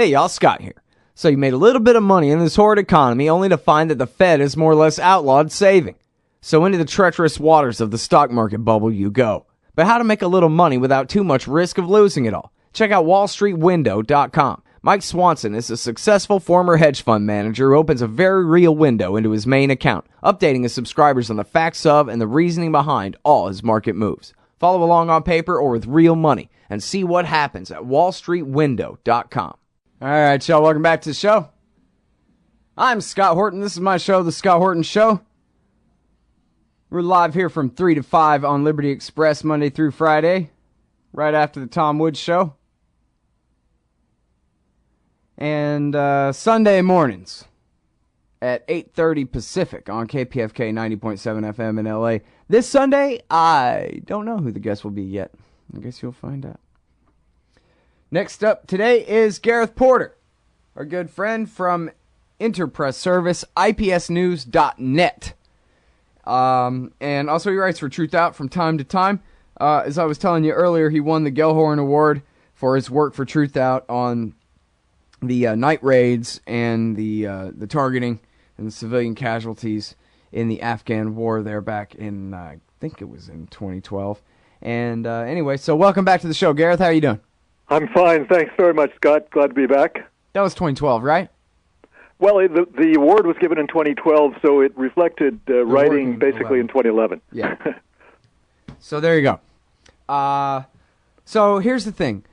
Hey y'all, Scott here. So you made a little bit of money in this horrid economy only to find that the Fed has more or less outlawed saving. So into the treacherous waters of the stock market bubble you go. But how to make a little money without too much risk of losing it all? Check out wallstreetwindow.com. Mike Swanson is a successful former hedge fund manager who opens a very real window into his main account, updating his subscribers on the facts of and the reasoning behind all his market moves. Follow along on paper or with real money and see what happens at wallstreetwindow.com. All right, y'all, welcome back to the show. I'm Scott Horton. This is my show, The Scott Horton Show. We're live here from 3 to 5 on Liberty Express Monday through Friday, right after the Tom Woods Show. And Sunday mornings at 8:30 Pacific on KPFK 90.7 FM in LA. This Sunday, I don't know who the guest will be yet. I guess you'll find out. Next up today is Gareth Porter, our good friend from Interpress Service, IPSnews.net. And also he writes for Truth Out from time to time. As I was telling you earlier, he won the Gellhorn Award for his work for Truth Out on the night raids and the targeting and the civilian casualties in the Afghan war there back in, I think it was in 2012. And anyway, so welcome back to the show. Gareth, how are you doing? I'm fine. Thanks very much, Scott. Glad to be back. That was 2012, right? Well, the award was given in 2012, so it reflected writing basically in 2011. Yeah. So there you go. So here's the thing.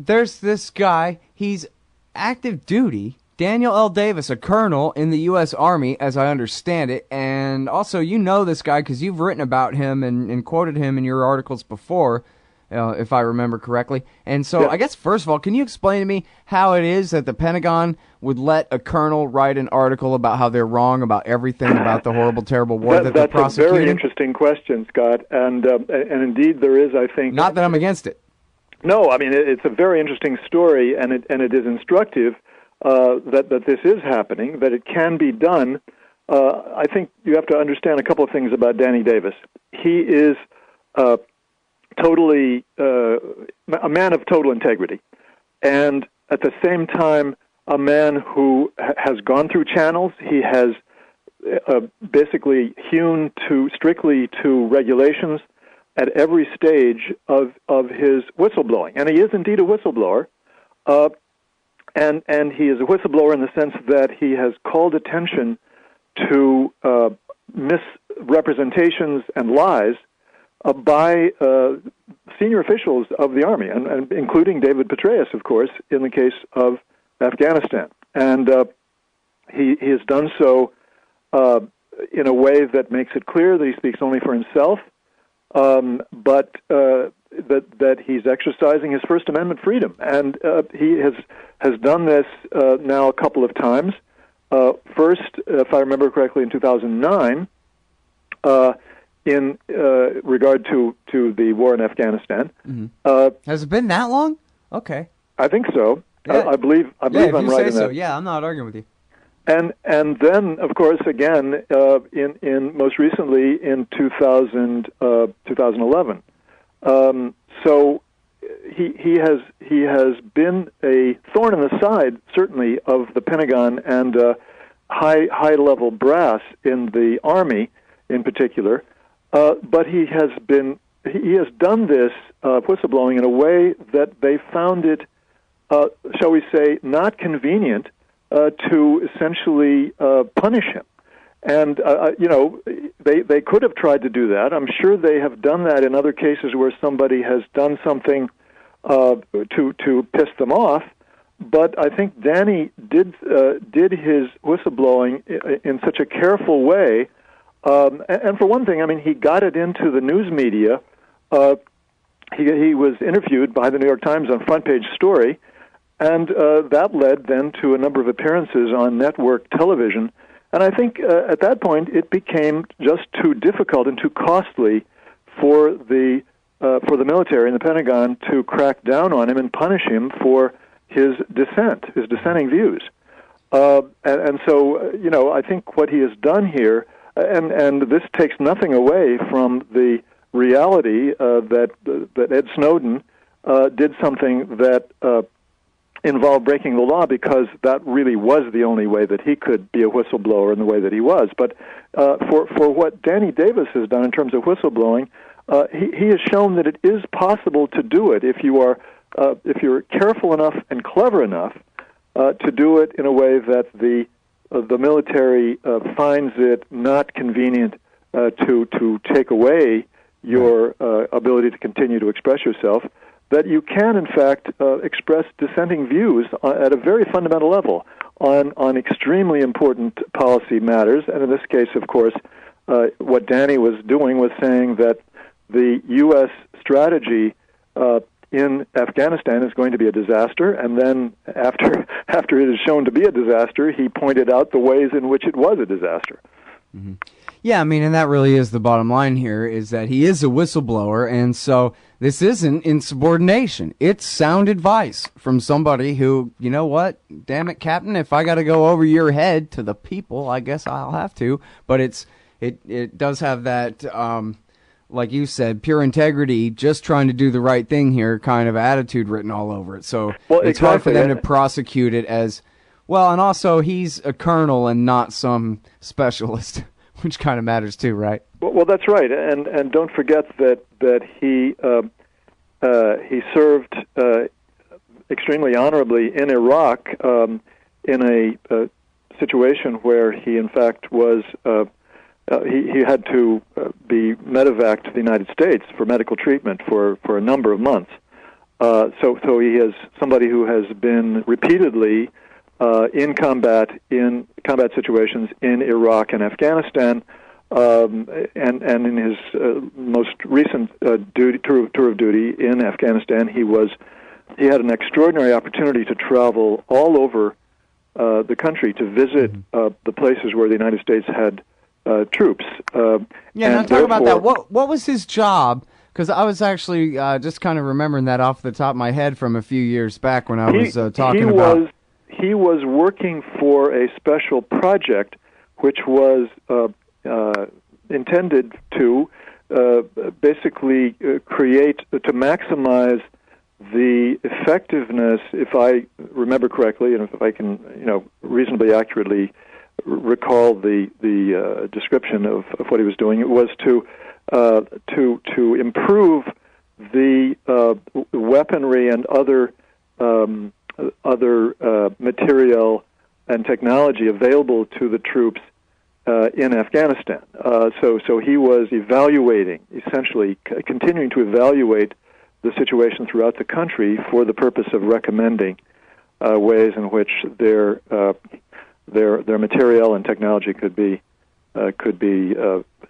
There's this guy. He's active duty. Daniel L. Davis, a colonel in the U.S. Army, as I understand it. And also, you know this guy because you've written about him and quoted him in your articles before, if I remember correctly. And so yeah. I guess, first of all, can you explain to me how it is that the Pentagon would let a colonel write an article about how they're wrong about everything about the horrible, terrible war that they're prosecuting? That's a very interesting question, Scott. And indeed there is, I think... Not that I'm against it. No, I mean, it's a very interesting story, and it is instructive that this is happening, that it can be done. I think you have to understand a couple of things about Danny Davis. He is... totally a man of total integrity, and at the same time a man who has gone through channels. He has basically hewn strictly to regulations at every stage of his whistleblowing, and he is indeed a whistleblower, and he is a whistleblower in the sense that he has called attention to misrepresentations and lies by senior officials of the Army, and including David Petraeus, of course, in the case of Afghanistan. And he has done so in a way that makes it clear that he speaks only for himself, but that he's exercising his First Amendment freedom. And he has done this now a couple of times. First, if I remember correctly, in 2009, in regard to the war in Afghanistan. Mm-hmm. Has it been that long? Okay. I think so. Yeah. I believe I'm right in that. So. Yeah, I'm not arguing with you. And then, of course, again, in most recently in 2011. So he has been a thorn in the side, certainly, of the Pentagon and high level brass in the Army, in particular. But he has done this whistleblowing in a way that they found it, shall we say, not convenient to essentially punish him. And they could have tried to do that. I'm sure they have done that in other cases where somebody has done something to piss them off. But I think Danny did his whistleblowing in such a careful way. And for one thing, I mean, he got it into the news media. He was interviewed by the New York Times on front page story, and that led then to a number of appearances on network television. And I think at that point it became just too difficult and too costly for the military and the Pentagon to crack down on him and punish him for his dissenting views. And so, I think what he has done here. And this takes nothing away from the reality that Ed Snowden did something that involve breaking the law, because that really was the only way that he could be a whistleblower in the way that he was. But for what Danny Davis has done in terms of whistleblowing, he has shown that it is possible to do it if you're careful enough and clever enough to do it in a way that the military finds it not convenient to take away your ability to continue to express yourself, that you can, in fact, express dissenting views at a very fundamental level on extremely important policy matters. And in this case, of course, what Danny was doing was saying that the U.S. strategy in Afghanistan is going to be a disaster, and then after it is shown to be a disaster, he pointed out the ways in which it was a disaster. Mm-hmm. Yeah, I mean, and that really is the bottom line here, is that he is a whistleblower, and so this isn't insubordination. It's sound advice from somebody who, you know what, damn it, Captain, if I got to go over your head to the people, I guess I'll have to. But it does have that, like you said, pure integrity, just trying to do the right thing here kind of attitude written all over it. So it's hard for them to prosecute it as, well, and also he's a colonel and not some specialist. Which kind of matters too, right? Well, that's right, and don't forget that he served extremely honorably in Iraq in a situation where he, in fact, was he had to be medevaced to the United States for medical treatment for a number of months. So he is somebody who has been repeatedly in combat situations in Iraq and Afghanistan, and in his most recent tour of duty in Afghanistan, he had an extraordinary opportunity to travel all over the country to visit the places where the United States had troops. Now talk about that. What was his job? Because I was actually just kind of remembering that off the top of my head from a few years back when I was talking about. He was working for a special project which was intended to basically to maximize the effectiveness, if I remember correctly, and if I can reasonably accurately recall the description of what he was doing, it was to improve the weaponry and other material and technology available to the troops in Afghanistan. So he was essentially continuing to evaluate the situation throughout the country for the purpose of recommending ways in which their material and technology could be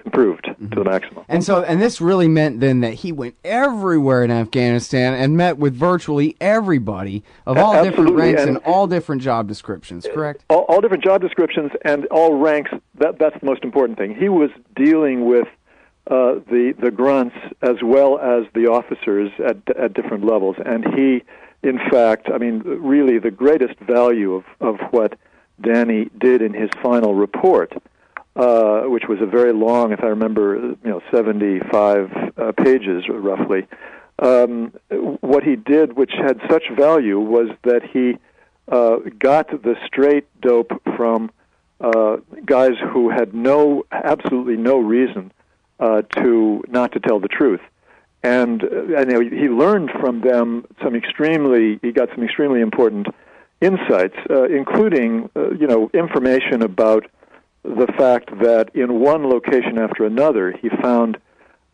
improved to the maximum. And this really meant then that he went everywhere in Afghanistan and met with virtually everybody of all different ranks and all different job descriptions, correct? All different job descriptions and all ranks. That's the most important thing. He was dealing with the grunts as well as the officers at different levels. And he, in fact, really the greatest value of what Danny did in his final report, which was a very long, if I remember, 75 pages roughly. What he did, which had such value, was that he got the straight dope from guys who had absolutely no reason not to tell the truth, and he learned from them he got some extremely important insights, including information about the fact that in one location after another, he found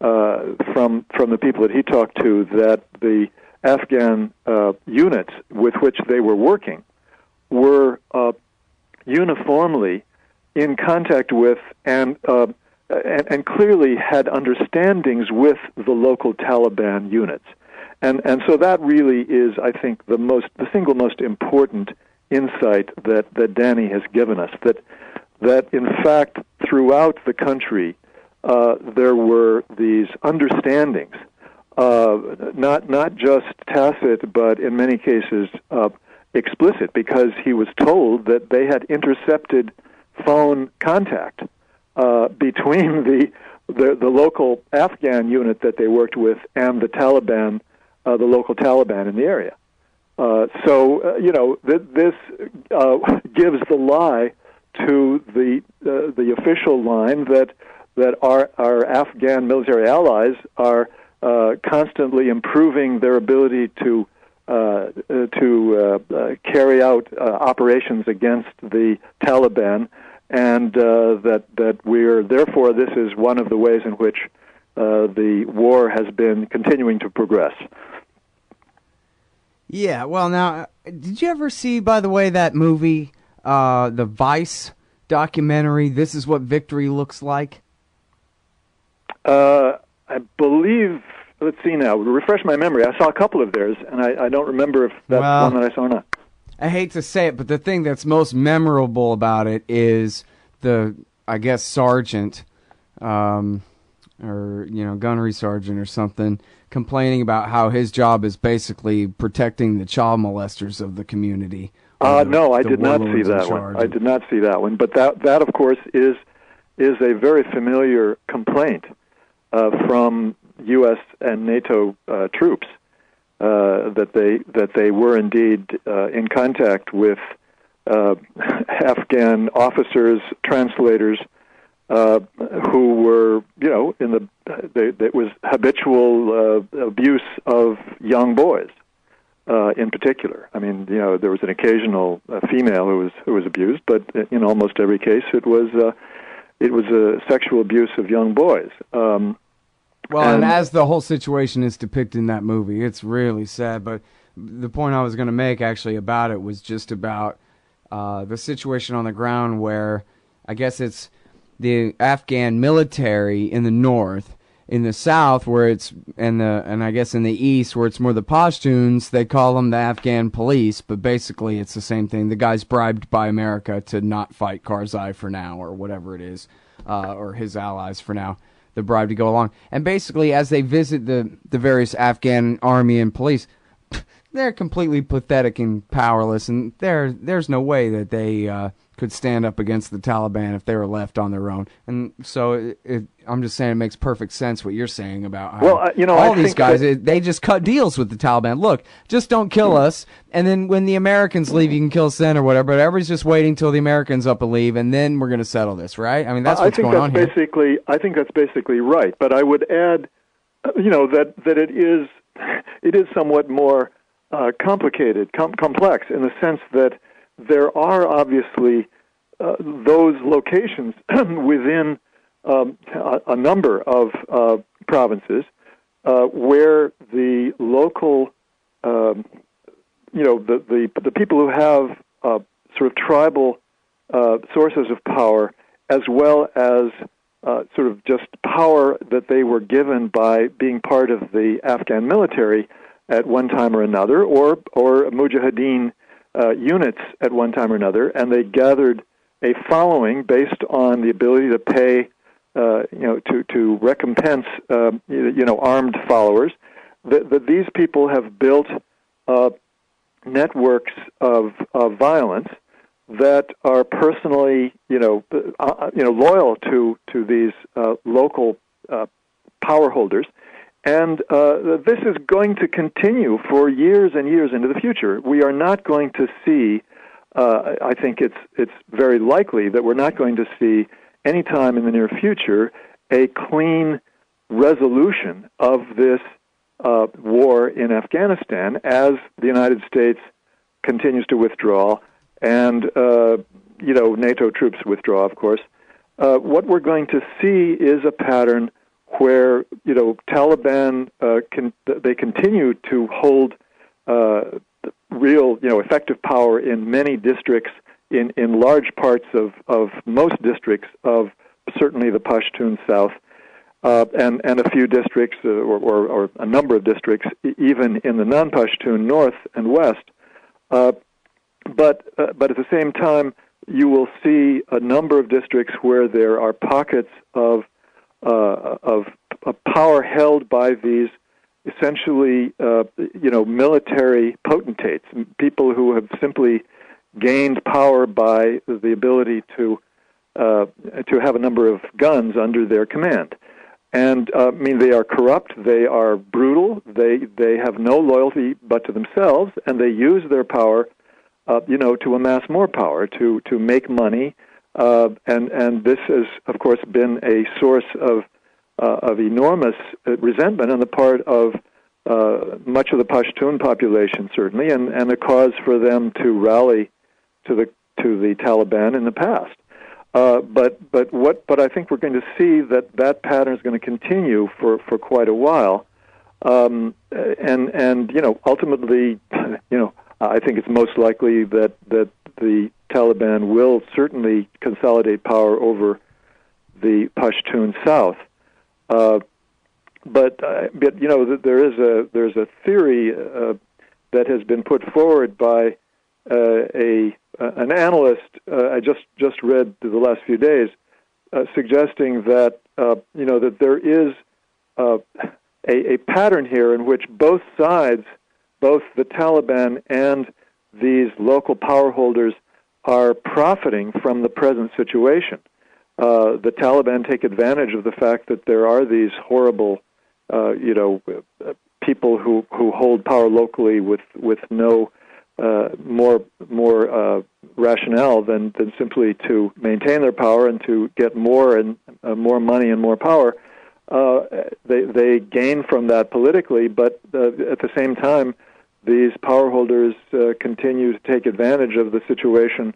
from the people that he talked to that the Afghan units with which they were working were uniformly in contact with and clearly had understandings with the local Taliban units. And so that really is, I think, the single most important insight that Danny has given us, that in fact throughout the country there were these understandings, not just tacit, but in many cases explicit, because he was told that they had intercepted phone contact between the local Afghan unit that they worked with and the Taliban, the local Taliban in the area. This gives the lie to the official line that our Afghan military allies are constantly improving their ability to carry out operations against the Taliban, and that we're therefore this is one of the ways in which the war has been continuing to progress. Yeah, well, now, did you ever see, by the way, that movie, the Vice documentary, This Is What Victory Looks Like? I believe, let's see now, refresh my memory. I saw a couple of theirs, and I don't remember if that's one that I saw or not. I hate to say it, but the thing that's most memorable about it is the, I guess, sergeant, or, gunnery sergeant or something, complaining about how his job is basically protecting the child molesters of the community. No, I did not see that one. I did not see that one. But that of course, is a very familiar complaint from U.S. and NATO troops that they were indeed in contact with Afghan officers, translators, who were, it was habitual abuse of young boys, in particular. I mean, there was an occasional female who was abused, but in almost every case, it was a sexual abuse of young boys. And as the whole situation is depicted in that movie, it's really sad. But the point I was going to make actually about it was just about the situation on the ground where I guess it's the Afghan military in the north, in the south where it's and I guess in the east where it's more the Pashtuns, they call them the Afghan police, but basically it's the same thing. The guy's bribed by America to not fight Karzai for now, or whatever it is, or his allies for now. They're bribed to go along. And basically as they visit the various Afghan army and police, they're completely pathetic and powerless, and there's no way that they could stand up against the Taliban if they were left on their own. And so I'm just saying it makes perfect sense what you're saying about how all these guys, they just cut deals with the Taliban. Look, just don't kill us, and then when the Americans leave, you can kill us then or whatever, but everybody's just waiting till the Americans up and leave, and then we're going to settle this, right? I mean, that's what's going on here. I think that's basically right, but I would add, that it is somewhat more complicated, complex, in the sense that there are obviously those locations within a number of provinces where the local, the people who have sort of tribal sources of power, as well as sort of just power that they were given by being part of the Afghan military at one time or another, or Mujahideen units at one time or another, and they gathered a following based on the ability to pay, to recompense, armed followers. That these people have built networks of violence that are personally, loyal to these local power holders. And this is going to continue for years and years into the future. We are not going to see, I think it's very likely that we're not going to see any time in the near future a clean resolution of this war in Afghanistan as the United States continues to withdraw and, NATO troops withdraw, of course. What we're going to see is a pattern where Taliban they continue to hold real effective power in many districts, in large parts of most districts of certainly the Pashtun South, and a few districts or a number of districts even in the non-Pashtun North and West. But at the same time, you will see a number of districts where there are pockets of power held by these essentially, military potentates, people who have simply gained power by the ability to have a number of guns under their command. And I mean, they are corrupt, they are brutal, they have no loyalty but to themselves, and they use their power, to amass more power, to make money, and this has, of course, been a source of enormous resentment on the part of much of the Pashtun population, certainly, and a cause for them to rally to the Taliban in the past. But I think we're going to see that pattern is going to continue for quite a while, and ultimately, I think it's most likely that the Taliban will certainly consolidate power over the Pashtun South. But there's a theory that has been put forward by an analyst I just read the last few days, suggesting that that there is a pattern here in which both sides, both the Taliban and these local power holders, are profiting from the present situation. The Taliban take advantage of the fact that there are these horrible, people who hold power locally with no more rationale than simply to maintain their power and to get more and more money and more power. They gain from that politically, but at the same time, these power holders continue to take advantage of the situation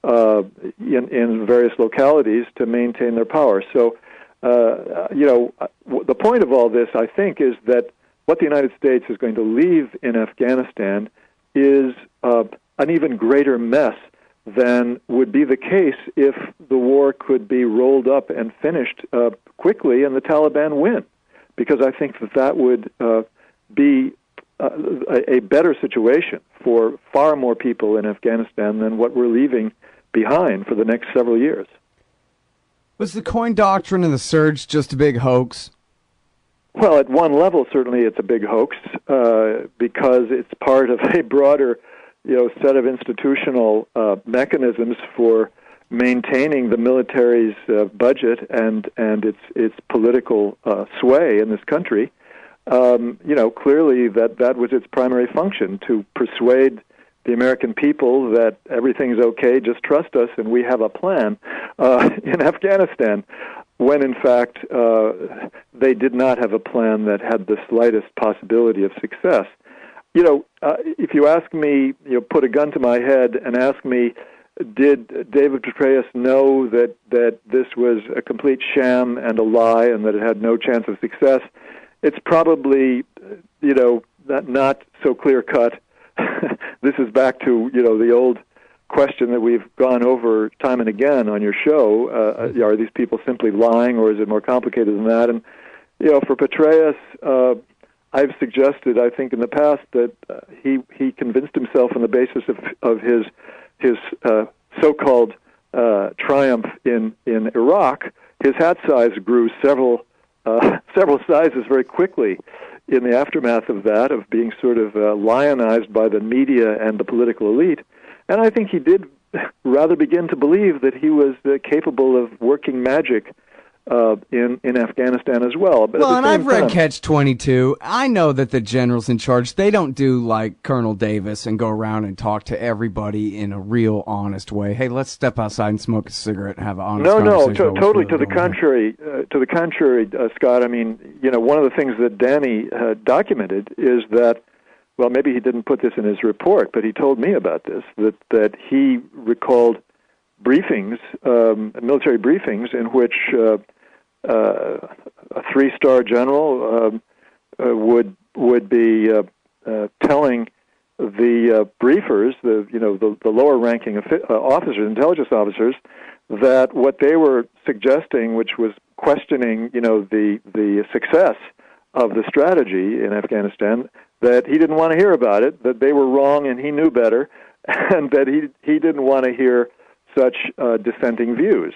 in various localities to maintain their power. So, the point of all this, I think, is that what the United States is going to leave in Afghanistan is an even greater mess than would be the case if the war could be rolled up and finished quickly and the Taliban win. Because I think that would be a better situation for far more people in Afghanistan than what we're leaving behind for the next several years. Was the coin doctrine and the surge just a big hoax? Well, at one level, certainly it's a big hoax because it's part of a broader, set of institutional mechanisms for maintaining the military's budget and its political sway in this country. Clearly that was its primary function, to persuade the American people that everything's okay, just trust us, and we have a plan in Afghanistan, when in fact they did not have a plan that had the slightest possibility of success. If you ask me, put a gun to my head and ask me, did David Petraeus know that this was a complete sham and a lie and that it had no chance of success? It's probably, not so clear-cut. This is back to, the old question that we've gone over time and again on your show. Are these people simply lying, or is it more complicated than that? And, for Petraeus, I've suggested, I think in the past, that he convinced himself on the basis of his so-called triumph in Iraq, his hat size grew several sizes very quickly in the aftermath of that, of being sort of lionized by the media and the political elite. And I think he did rather begin to believe that he was capable of working magic in Afghanistan as well. But and I've read Catch-22. I know that the generals in charge, they don't do like Colonel Davis and go around and talk to everybody in a real honest way. Hey, let's step outside and smoke a cigarette and have an honest conversation. No, totally to the contrary. Scott, I mean, one of the things that Danny documented is that, well, maybe he didn't put this in his report, but he told me about this, that he recalled briefings, military briefings, in which a three-star general would be telling the briefers, the lower-ranking officers, intelligence officers, that what they were suggesting, which was questioning, the success of the strategy in Afghanistan, that he didn't want to hear about it, that they were wrong and he knew better, and that he didn't want to hear such dissenting views.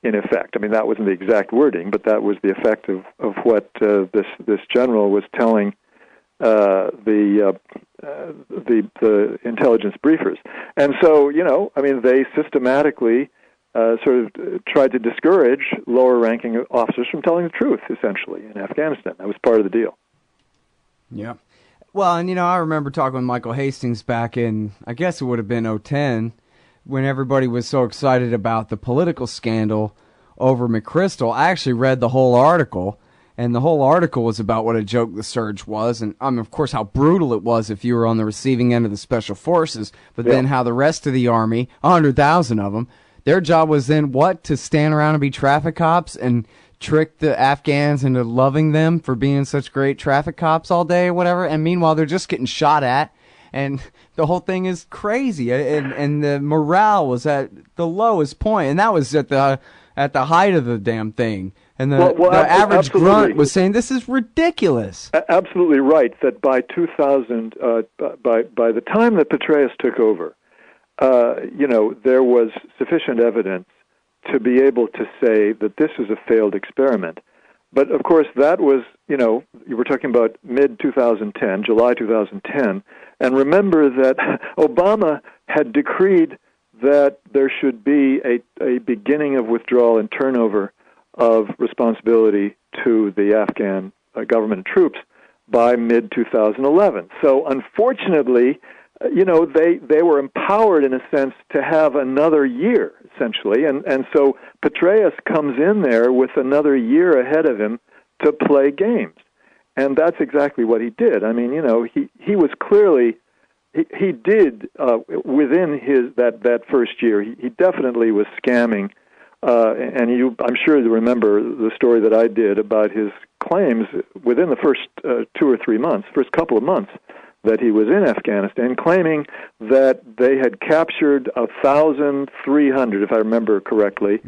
In effect, I mean, that wasn't the exact wording, but that was the effect of what this general was telling the intelligence briefers. And so, I mean, they systematically sort of tried to discourage lower-ranking officers from telling the truth, essentially, in Afghanistan. That was part of the deal. Yeah. Well, and, I remember talking with Michael Hastings back in, I guess it would have been 2010, when everybody was so excited about the political scandal over McChrystal. I actually read the whole article, and the whole article was about what a joke the surge was, and of course how brutal it was if you were on the receiving end of the special forces, but then how the rest of the army, 100,000 of them, their job was then to stand around and be traffic cops and trick the Afghans into loving them for being such great traffic cops all day or whatever, and meanwhile they're just getting shot at, and the whole thing is crazy, and the morale was at the lowest point, and that was at the height of the damn thing. And the average grunt was saying, this is ridiculous. Absolutely right, that by 2000, by the time that Petraeus took over, there was sufficient evidence to be able to say that this is a failed experiment. But, of course, that was, you were talking about mid-2010, July 2010, and remember that Obama had decreed that there should be a beginning of withdrawal and turnover of responsibility to the Afghan government and troops by mid-2011. So, unfortunately, they were empowered in a sense to have another year, essentially, and so Petraeus comes in there with another year ahead of him to play games, and that's exactly what he did. I mean, he was clearly he did within that first year. He definitely was scamming, and I'm sure you remember the story that I did about his claims within the first 2 or 3 months, first couple of months, that he was in Afghanistan, claiming that they had captured 1,300, if I remember correctly,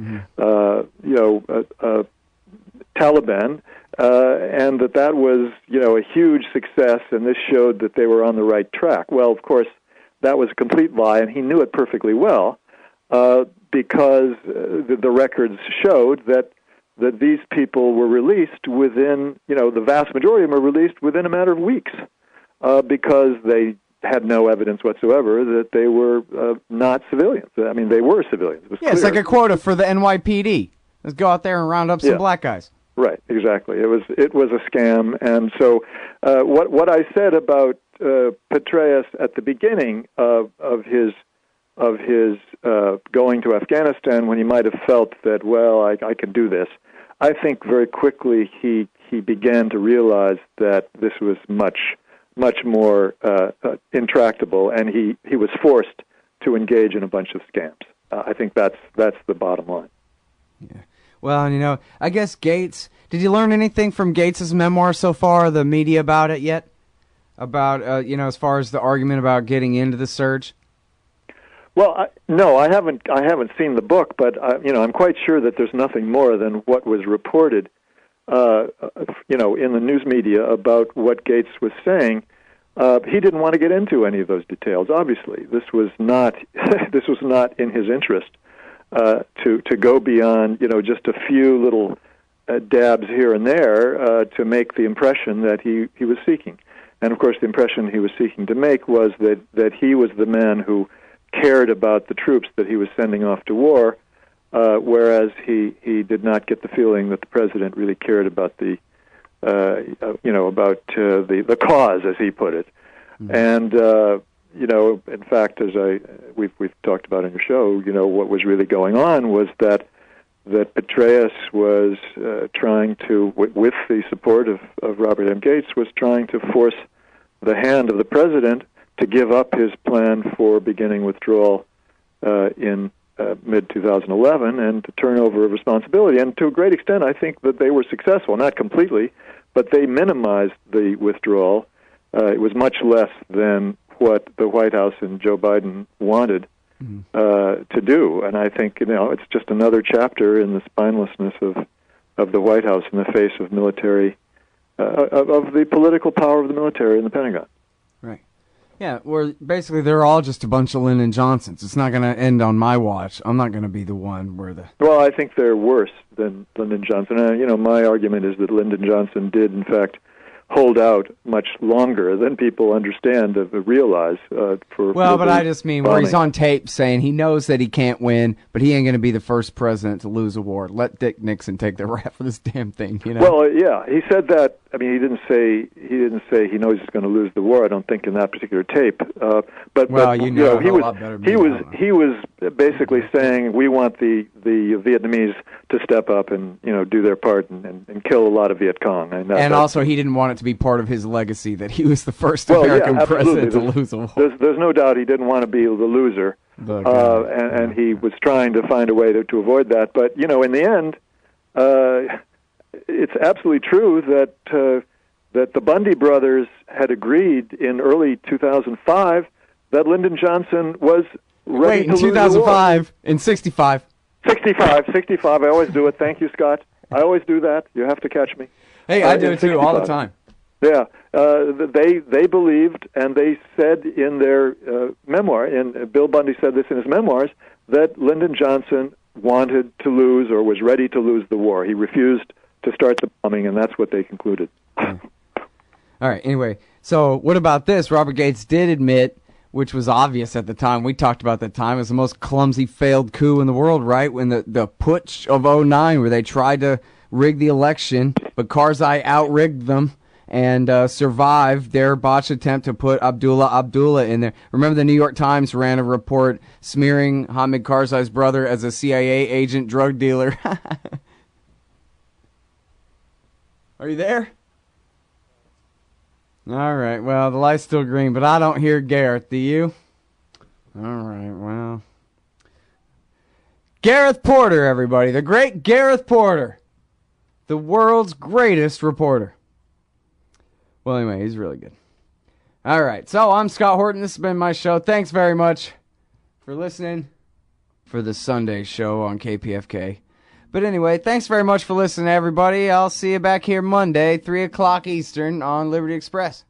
Taliban, and that was, a huge success, and this showed that they were on the right track. Well, of course, that was a complete lie, and he knew it perfectly well, because the records showed that these people were released within, the vast majority of them were released within a matter of weeks. Because they had no evidence whatsoever that they were not civilians. I mean, they were civilians. It's like a quota for the NYPD. Let's go out there and round up some black guys. Right, exactly. It was a scam, and so what I said about Petraeus at the beginning of his going to Afghanistan, when he might have felt that, well, I can do this, I think very quickly he began to realize that this was much more intractable, and he was forced to engage in a bunch of scams. I think that's the bottom line. Yeah. Well, I guess Gates. Did you learn anything from Gates's memoir so far? The media about it yet? About as far as the argument about getting into the surge. Well, no, I haven't seen the book, but I'm quite sure that there's nothing more than what was reported. In the news media about what Gates was saying. He didn't want to get into any of those details. Obviously, this was not in his interest to go beyond just a few little dabs here and there to make the impression that he was seeking. And of course, the impression he was seeking to make was that he was the man who cared about the troops that he was sending off to war. Whereas he did not get the feeling that the president really cared about the cause, as he put it. Mm-hmm. And in fact, as we've talked about in your show, what was really going on was that Petraeus was trying to, with the support of Robert M. Gates, was trying to force the hand of the president to give up his plan for beginning withdrawal in mid-2011 and to turn over responsibility. And to a great extent, I think that they were successful, not completely, but they minimized the withdrawal. It was much less than what the White House and Joe Biden wanted to do. And I think, it's just another chapter in the spinelessness of the White House in the face of military, of the political power of the military in the Pentagon. Right. Yeah, where basically they're all just a bunch of Lyndon Johnsons. It's not going to end on my watch. I'm not going to be the one where the... Well, I think they're worse than Lyndon Johnson. My argument is that Lyndon Johnson did, in fact, hold out much longer than people understand or realize. But I just mean where he's on tape saying he knows that he can't win, but he ain't going to be the first president to lose a war. Let Dick Nixon take the rap for this damn thing. You know. Well, yeah, he said that. I mean, he didn't say he knows he's going to lose the war. I don't think in that particular tape. But he was basically saying we want the Vietnamese to step up and do their part and kill a lot of Viet Cong. And also, he didn't want it to be part of his legacy that he was the first American president to lose a war. There's no doubt he didn't want to be the loser, and he was trying to find a way to avoid that. But in the end, it's absolutely true that the Bundy brothers had agreed in early 2005 that Lyndon Johnson was ready to lose the war. in 2005, in 65. 65. I always do it. Thank you, Scott. I always do that. You have to catch me. Hey, I do it too, all the time. Yeah, they believed, and they said in their memoir, and Bill Bundy said this in his memoirs, that Lyndon Johnson wanted to lose or was ready to lose the war. He refused to start the bombing, and that's what they concluded. All right, anyway, so what about this? Robert Gates did admit, which was obvious at the time, we talked about that time, it was the most clumsy failed coup in the world, right? When the putsch of 2009, where they tried to rig the election, but Karzai outrigged them and survived their botched attempt to put Abdullah in there. Remember the New York Times ran a report smearing Hamid Karzai's brother as a CIA agent drug dealer. Are you there? All right, well, the light's still green, but I don't hear Gareth, do you? All right, well. Gareth Porter, everybody, the great Gareth Porter. The world's greatest reporter. Well, anyway, he's really good. All right, so I'm Scott Horton. This has been my show. Thanks very much for listening for the Sunday show on KPFK. But anyway, thanks very much for listening, everybody. I'll see you back here Monday, 3 o'clock Eastern on Liberty Express.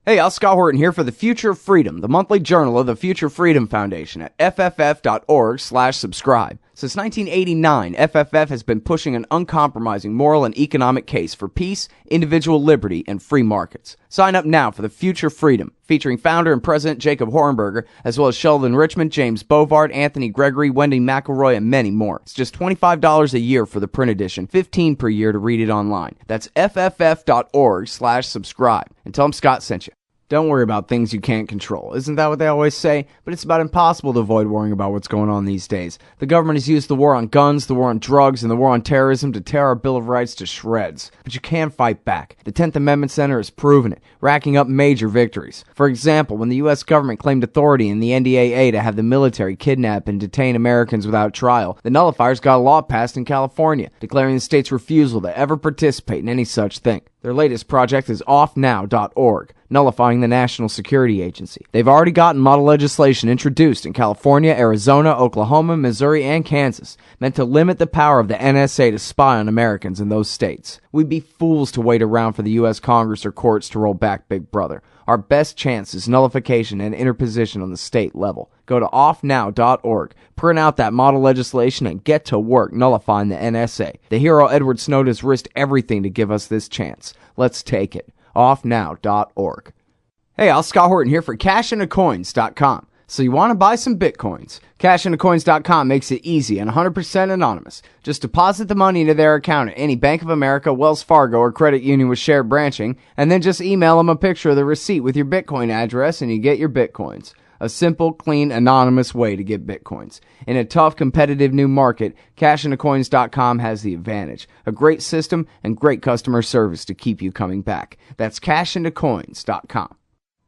Hey, I'm Scott Horton here for The Future of Freedom, the monthly journal of the Future Freedom Foundation at fff.org/subscribe. Since 1989, FFF has been pushing an uncompromising moral and economic case for peace, individual liberty, and free markets. Sign up now for The Future Freedom, featuring founder and president Jacob Hornberger, as well as Sheldon Richmond, James Bovard, Anthony Gregory, Wendy McElroy, and many more. It's just $25 a year for the print edition, $15 per year to read it online. That's fff.org/subscribe. And tell them Scott sent you. Don't worry about things you can't control. Isn't that what they always say? But it's about impossible to avoid worrying about what's going on these days. The government has used the war on guns, the war on drugs, and the war on terrorism to tear our Bill of Rights to shreds. But you can fight back. The 10th Amendment Center has proven it, racking up major victories. For example, when the U.S. government claimed authority in the NDAA to have the military kidnap and detain Americans without trial, the nullifiers got a law passed in California, declaring the state's refusal to ever participate in any such thing. Their latest project is offnow.org, nullifying the National Security Agency. They've already gotten model legislation introduced in California, Arizona, Oklahoma, Missouri, and Kansas, meant to limit the power of the NSA to spy on Americans in those states. We'd be fools to wait around for the U.S. Congress or courts to roll back Big Brother. Our best chance is nullification and interposition on the state level. Go to offnow.org, print out that model legislation, and get to work nullifying the NSA. The hero Edward Snowden has risked everything to give us this chance. Let's take it. Offnow.org. Hey, I'm Scott Horton here for cashintocoins.com. So you want to buy some Bitcoins? Cashintocoins.com makes it easy and 100% anonymous. Just deposit the money into their account at any Bank of America, Wells Fargo, or credit union with shared branching, and then just email them a picture of the receipt with your Bitcoin address and you get your Bitcoins. A simple, clean, anonymous way to get Bitcoins. In a tough, competitive new market, cashintocoins.com has the advantage. A great system and great customer service to keep you coming back. That's cashintocoins.com.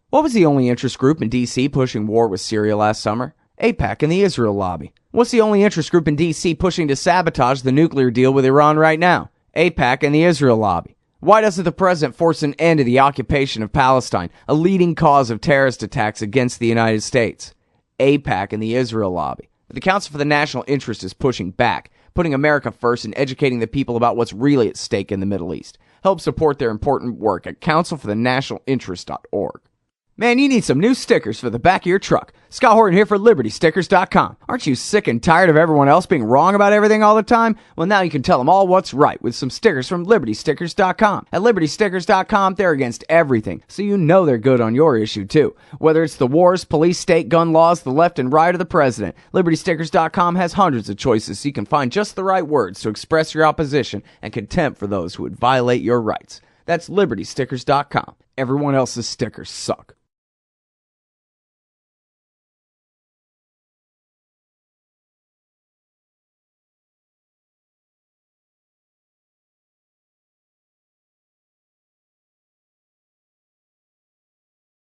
What was the only interest group in D.C. pushing war with Syria last summer? AIPAC and the Israel lobby. What's the only interest group in D.C. pushing to sabotage the nuclear deal with Iran right now? AIPAC and the Israel lobby. Why doesn't the president force an end to the occupation of Palestine, a leading cause of terrorist attacks against the United States? AIPAC and the Israel lobby. The Council for the National Interest is pushing back, putting America first and educating the people about what's really at stake in the Middle East. Help support their important work at councilforthenationalinterest.org. Man, you need some new stickers for the back of your truck. Scott Horton here for LibertyStickers.com. Aren't you sick and tired of everyone else being wrong about everything all the time? Well, now you can tell them all what's right with some stickers from LibertyStickers.com. At LibertyStickers.com, they're against everything, so you know they're good on your issue, too. Whether it's the wars, police, state, gun laws, the left and right, or the president, LibertyStickers.com has hundreds of choices so you can find just the right words to express your opposition and contempt for those who would violate your rights. That's LibertyStickers.com. Everyone else's stickers suck.